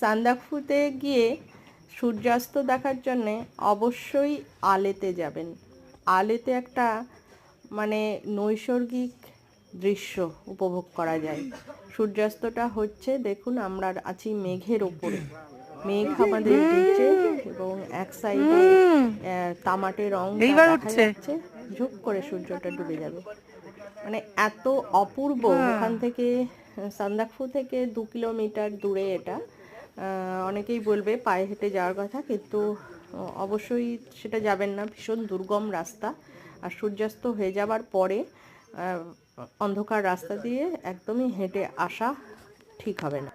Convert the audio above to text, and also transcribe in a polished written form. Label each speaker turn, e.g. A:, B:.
A: সান্দাকফুতে গিয়ে সূর্যাস্ত দেখার জন্যে অবশ্যই আলেতে যাবেন। আলেতে একটা মানে নৈসর্গিক দৃশ্য উপভোগ করা যায়। সূর্যাস্তটা হচ্ছে, দেখুন আমরা আছি মেঘের ওপরে, মেঘ আমাদের নিচে এবং এক সাইডে তামাটে রংটা দেখা যাচ্ছে, ঝুপ করে সূর্যটা ডুবে যাবে। মানে এত অপূর্ব। ওখান থেকে সান্দাকফু থেকে 2 কিলোমিটার দূরে এটা। অনেকেই বলবে পায়ে হেঁটে যাওয়ার কথা, কিন্তু অবশ্যই সেটা যাবেন না, ভীষণ দুর্গম রাস্তা। আর সূর্যাস্ত হয়ে যাবার পরে অন্ধকার রাস্তা দিয়ে একদমই হেঁটে আসা ঠিক হবে না।